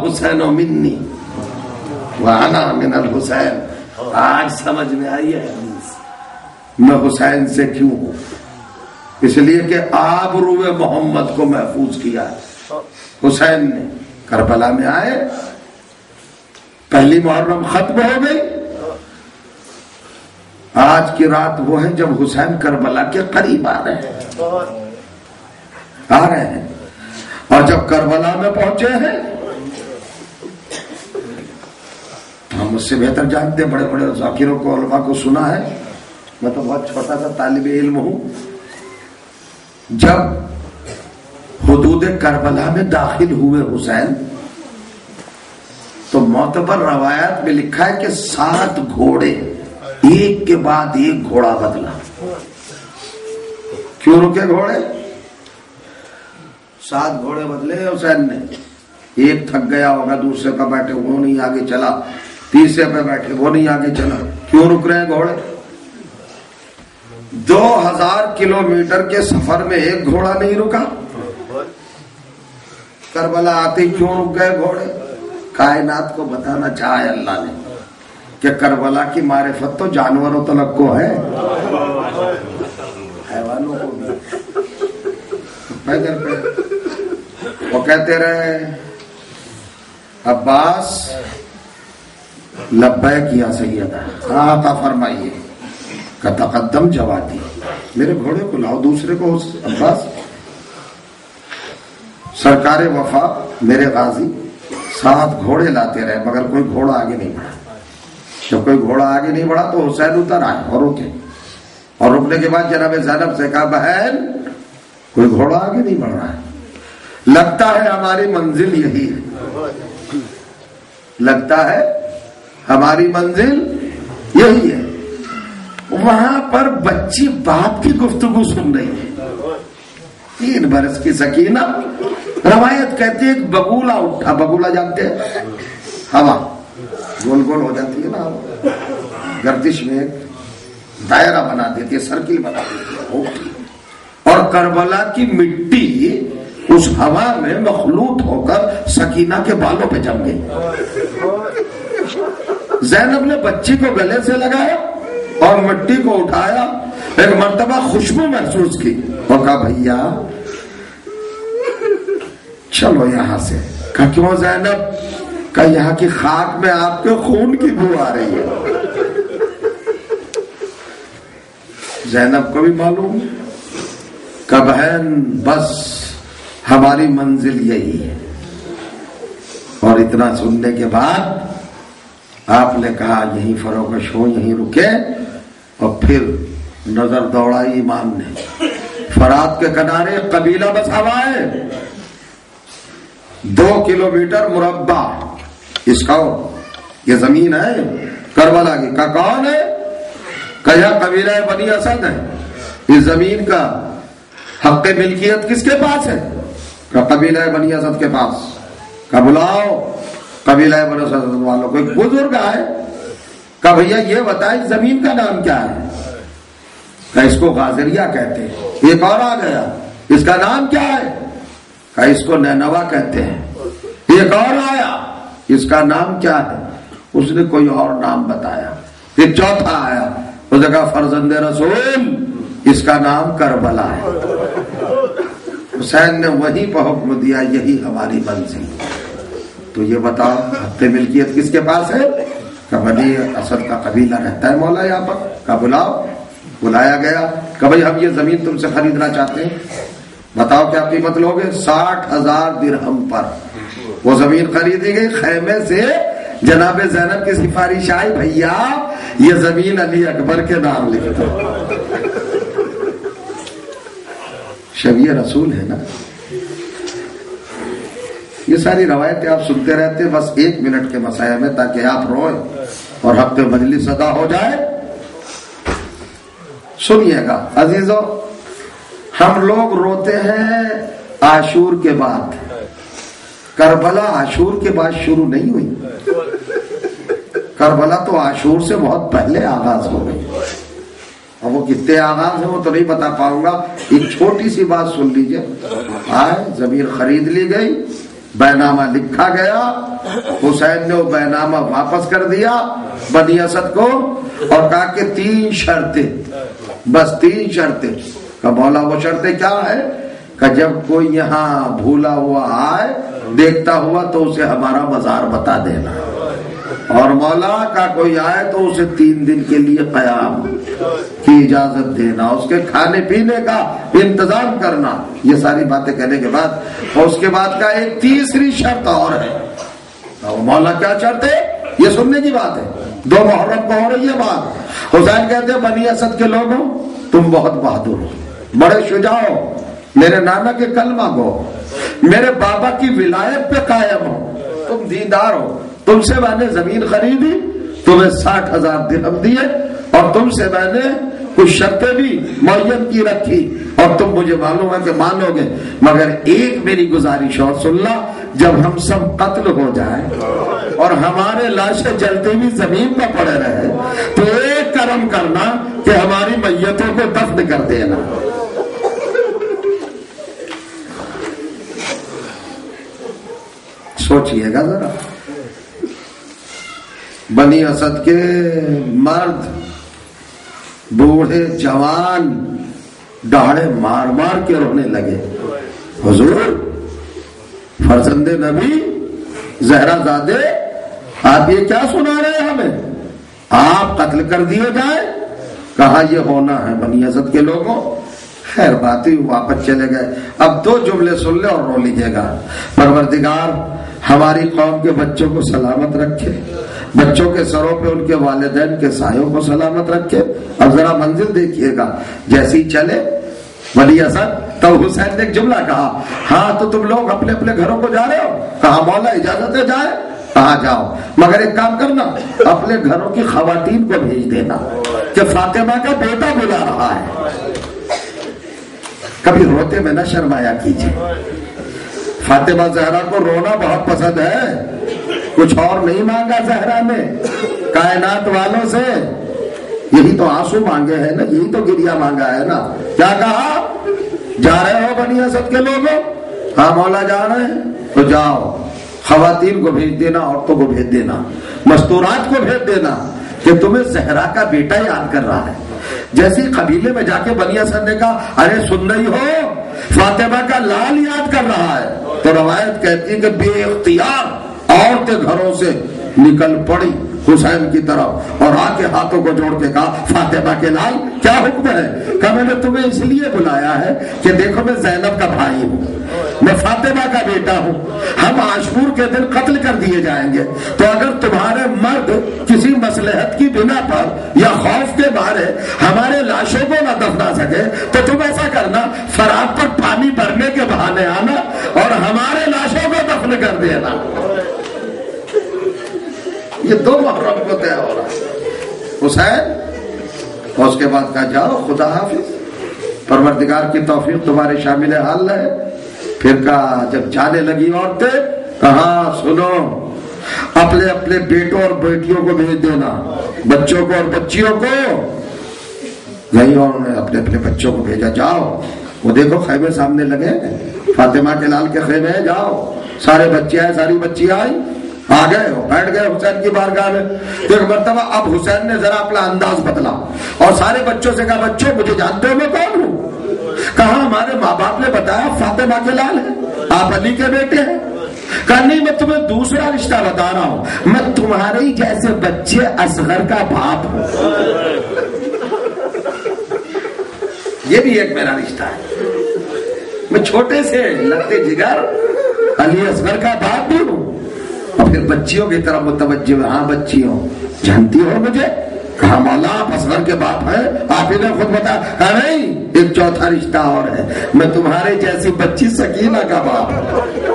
حسین و منی وانا من الحسین. آج سمجھ میں آئی ہے حدیث. میں حسین سے کیوں ہوں؟ اس لیے کہ آبرو محمد کو محفوظ کیا حسین نے. کربلا میں آئے، پہلی محرم ختم ہو گئی. آج کی رات وہ ہے جب حسین کربلا کے قریب آ رہے ہیں اور جب کربلا میں پہنچے ہیں، ہم اس سے بہتر جانتے ہیں، بڑے بڑے ذاکروں کو، علماء کو سنا ہے. میں تو بہت چھوٹا سا طالب علم ہوں. جب حدود کربلا میں داخل ہوئے حسین تو معتبر روایات میں لکھا ہے کہ 7 گھوڑے ایک کے بعد ایک گھوڑا بدلا. کیوں رکے گھوڑے؟ 7 گھوڑے بدلے حسین نے. ایک تھک گیا ہوگا، دوسرے پہ بیٹھے وہ نہیں آگے چلا، تیسرے پہ بیٹھے وہ نہیں آگے چلا. کیوں رک رہے ہیں گھوڑے؟ 2000 کلومیٹر کے سفر میں ایک گھوڑا نہیں رکا. کربلا آتے ہی کیوں رک گئے گھوڑے؟ کائنات کو بتانا چاہے اللہ نے کہ کربلا کی معرفت تو جانوروں تلک کو ہے، حیوانوں کو بھی. پیدل پہ وہ کہتے رہے عباس لبیک یا سیدہ، عطا فرمائیے کہ تقدم جوادی، میرے گھوڑے کو لاؤ، دوسرے کو. عباس سرکار وفا میرے غازی 7 گھوڑے لاتے رہے مگر کوئی گھوڑا آگے نہیں بڑھا. جب کوئی گھوڑا آگے نہیں بڑھا تو حسین اتر آئے اور رکے، اور رکنے کے بعد جناب زینب سے کہا بہن کوئی گھوڑا آگے نہیں بڑھ رہا ہے، لگتا ہے ہماری منزل یہی ہے، لگتا ہے ہماری منزل یہی ہے. وہاں پر بچی باپ کی گفتگو سن رہی ہے. 3 برس کی سکینہ. روایت کہتی ہے ایک بگولا اٹھا. بگولا جانتے ہیں؟ ہوا گول گول ہو جاتی ہے نا، گردش میں ایک دائرہ بنا دیتی ہے، سرکل بنا دیتی ہے. اور کربلا کی مٹی اس ہوا میں مخلوط ہو کر سکینہ کے بالوں پہ جم گئی. زینب نے بچی کو گلے سے لگایا اور مٹی کو اٹھایا، ایک مرتبہ خوشبو محسوس کی اور کہا بھیا چلو یہاں سے. کہا کیوں زینب؟ کہا یہاں کی خاک میں آپ کے خون کی بو آ رہی ہے. زینب کو بھی معلوم. کہا بہن بس ہماری منزل یہی ہے. اور اتنا سننے کے بعد آپ نے کہا یہیں فروکش ہو، یہیں رکے. اور پھر نظر دوڑائی امام نے. فرات کے کنارے قبیلہ بسا ہوا ہے، 2 کلومیٹر مربع اس کا یہ زمین ہے کربلا کی. کا کون ہے؟ کہ یہ قبیلہ بنی اسد ہے. اس زمین کا حق ملکیت کس کے پاس ہے؟ کہ قبیلہ بنی اسد کے پاس. کہ بلاؤ قبیلہ بنی اسد والوں کو. ایک بزرگ آئے. کہ بھیا یہ بتائیں زمین کا نام کیا ہے؟ کہ اس کو غازریہ کہتے ہیں. ایک اور آ گیا، اس کا نام کیا ہے؟ کہ اس کو نینوا کہتے ہیں. ایک اور آیا، اس کا نام کیا ہے؟ اس نے کوئی اور نام بتایا. پھر چوتھا آیا، اس نے کہا فرزند رسول، اس کا نام کربلا ہے. حسین نے وہیں پہ حکم دیا یہی ہماری منزل. تو یہ بتاؤ حق ملکیت کس کے پاس ہے؟ کہ بنی اسد کا قبیلہ رہتا ہے مولا یہاں پر. کہ بلاؤ. بلایا گیا. کہ بھائی ہم یہ زمین تم سے خریدنا چاہتے ہیں، بتاؤ کیا قیمت لوگے؟ 60,000 درہم پر وہ زمین خریدی گئی. خیمے سے جناب زینب کی سفارش آئی، بھیا یہ زمین علی اکبر کے نام لکھ دو. شبیہ رسول ہے نا. یہ ساری روایتیں آپ سنتے رہتے، بس 1 منٹ کے مسائل میں تاکہ آپ روئیں اور حق مجلس ادا ہو جائے. سنیے گا عزیزو، ہم لوگ روتے ہیں عاشور کے بعد. کربلا عاشور کے بعد شروع نہیں ہوئی. کربلا تو عاشور سے بہت پہلے آغاز ہو گئی. اب وہ کتنے آغاز ہیں وہ تو نہیں بتا پاؤں گا. ایک چھوٹی سی بات سن لیجئے. آئے زمین خرید لی گئی، بینامہ لکھا گیا، حسین نے وہ بینامہ واپس کر دیا بنی اسد کو اور کہا کہ 3 شرطیں، بس 3 شرطیں. کہ مولا وہ شرطیں کیا ہے؟ کہ جب کوئی یہاں بھولا ہوا آئے دیکھتا ہوا تو اسے ہمارا مزار بتا دینا، اور مولا کا کوئی آئے تو اسے 3 دن کے لیے قیام کی اجازت دینا، اس کے کھانے پینے کا انتظام کرنا. یہ ساری باتیں کہنے کے بعد اور اس کے بعد کا ایک تیسری شرط اور ہے. مولا کیا شرط ہے یہ سننے کی بات ہے. 2 محرم کو ہو رہی ہے بات. حسین کہتے ہیں بنی اسد کے لوگوں تم بہت بہادر ہو، بڑے شجاع ہو، میرے نانا کے کلمہ گو، میرے بابا کی ولایت پہ قائم ہو، تم دیندار ہو، تم سے میں نے زمین خریدی، تمہیں 60,000 درہم دیے، اور تم سے میں نے کچھ شرطیں بھی معین کی رکھی، اور تم مجھے معلوم ہے کہ مانو گے، مگر ایک میری گزارش اور سن لا، جب ہم سب قتل ہو جائیں اور ہمارے لاشیں جلتے ہوئی زمین پر پڑے رہے تو ایک کرم کرنا کہ ہماری میتوں کو دفن کر دینا. سوچئے گا ذرا، بنی اسد کے مرد بوڑھے جوان دہاڑے مار مار کے رونے لگے. حضور فرزند نبی زہرا زادے آپ یہ کیا سنا رہے ہیں ہمیں؟ آپ قتل کر دیے جائیں. کہا یہ ہونا ہے بنی اسد کے لوگوں. خیر بات ہی واپس چلے گئے. اب 2 جملے سن لے اور رو لیجیے گا. پروردگار ہماری قوم کے بچوں کو سلامت رکھے، بچوں کے سروں پہ ان کے والدین کے سایوں کو سلامت رکھے. اب ذرا منزل دیکھیے گا جیسی چلے بنی اسد. تب حسین نے ایک جملہ کہا، ہاں تو تم لوگ اپنے اپنے گھروں کو جا رہے ہو؟ کہا مولا اجازت ہے جائے. کہا جاؤ، مگر ایک کام کرنا، اپنے گھروں کی خواتین کو بھیج دینا کہ فاطمہ کا بیٹا بلا رہا ہے. کبھی روتے میں نہ شرمایا کیجیے. فاطمہ زہرا کو رونا بہت پسند ہے، کچھ اور نہیں مانگا زہرا نے کائنات والوں سے. یہی تو آنسو مانگے ہیں نا، یہی تو گریا مانگا ہے نا. کیا کہا؟ جا رہے ہو بنی اسد کے لوگوں؟ ہاں مولا جا رہے ہیں. تو جاؤ، خواتین کو بھیج دینا، عورتوں کو بھیج دینا، مستورات کو بھیج دینا کہ تمہیں زہرا کا بیٹا یاد کر رہا ہے. جیسے قبیلے میں جا کے بنی اسد نے کہا ارے سن رہی ہو فاطمہ کا لال یاد کر رہا ہے، تو روایت کہتی ہے کہ بے اختیار عورتیں گھروں سے نکل پڑی حسین کی طرف اور آ کے ہاتھوں کو جوڑ کے کہا فاطمہ کے لال کیا حکم ہے؟ کہا میں نے تمہیں اس لیے بلایا ہے کہ دیکھو میں زینب کا بھائی ہوں، میں فاطمہ کا بیٹا ہوں، ہم عاشور کے دن قتل کر دیے جائیں گے، تو اگر تمہارے مرد کسی مصلحت کی بنا پر یا خوف کے مارے ہمارے لاشوں کو نہ دفنا سکے تو تم ایسا کرنا فرات پر پانی بھرنے کے بہانے آنا اور ہمارے لاشوں کو دفن کر دینا. یہ 2 محرم کو طے ہو رہا حسین. اور اس کے بعد کہا جاؤ خدا حافظ، پروردگار کی توفیق تمہارے شامل حال ہے. پھر کہا جب جانے لگی عورتیں، کہا سنو اپنے اپنے بیٹوں اور بیٹیوں کو بھیج دینا، بچوں کو اور بچیوں کو. نہیں، اور انہوں نے اپنے اپنے بچوں کو بھیجا. جاؤ وہ دیکھو خیمے سامنے لگے، فاطمہ کے لال کے خیمے ہیں، جاؤ. سارے بچے آئے، ساری بچی آئی، آ گئے بیٹھ گئے حسین کی بارگاہ میں. ایک مرتبہ اب حسین نے ذرا اپنا انداز بدلا اور سارے بچوں سے کہا بچوں مجھے جانتے ہو میں کون ہوں؟ کہا ہمارے ماں باپ نے بتایا فاطمہ کے لال ہے، آپ علی کے بیٹے ہیں. کہا نہیں میں تمہیں دوسرا رشتہ بتا رہا ہوں، میں تمہارے ہی جیسے بچے اصغر کا باپ ہوں. یہ بھی ایک میرا رشتہ ہے، میں چھوٹے سے لگتے جگر علی اصغر کا باپ بھی ہوں. اور پھر بچیوں کی طرف متوجہ ہوئے، ہاں بچیوں جانتی ہو مجھے؟ کہا مولا آپ اصغر کے باپ ہیں، آپ ہی نے خود بتایا. کہا نہیں، ایک چوتھا رشتہ اور ہے، میں تمہارے جیسی بچی سکینہ کا باپ ہوں.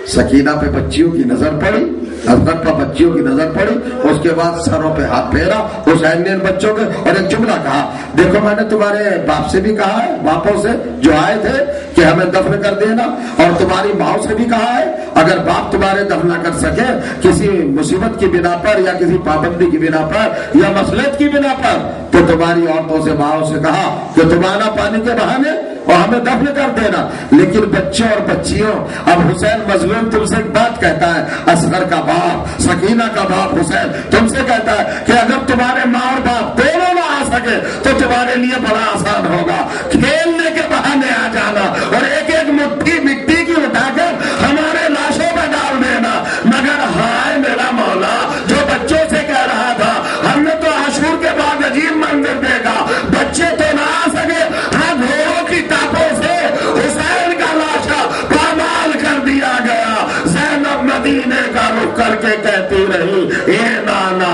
سکینہ پہ بچیوں کی نظر پڑی، اصغر پر بچیوں کی نظر پڑی، اس کے بعد سروں پہ ہاتھ پھیرا حسین نے ان بچوں کے اور ایک جملہ کہا، دیکھو میں نے تمہارے باپ سے بھی کہا ہے، باپوں سے جو آئے تھے کہ ہمیں دفن کر دینا، اور تمہاری ماں سے بھی کہا ہے اگر باپ تمہارے دفن نہ کر سکے کسی مصیبت کی بنا پر یا کسی پابندی کی بنا پر یا مصلحت کی بنا پر، تو تمہاری عورتوں سے ماؤں سے کہا کہ تم آنا پانی کے بہانے اور ہمیں دفن کر دینا. لیکن بچوں اور بچیوں، اب حسین مظلوم تم سے ایک بات کہتا ہے، اصغر کا باپ، سکینہ کا باپ حسین تم سے کہتا ہے کہ اگر تمہارے ماں اور باپ دونوں نہ آ سکے تو تمہارے لیے بڑا آسان ہوگا، کھیلنے کے بہانے آ جانا اور ایک ایک مٹھی مٹی کی اٹھا کر ہمارے لاشوں پہ ڈال دینا. مگر ہائے میرا مولا، جو بچوں سے کہہ رہا تھا ہم نے تو عاشور کے بعد عجیب منظر دیکھا، بچے تو نہ آ سکے، ہاں گھوڑوں کی ٹاپوں سے حسین کا لاشا پامال کر دیا گیا. زینب مدینے کا رخ کر کے کہتی رہی، اے نانا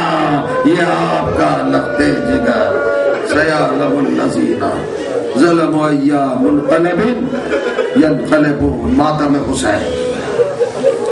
یہ آپ کا لختے جگر سیعلم الذین ظلموا ایام منقلب ینقلبون. ماتم حسین.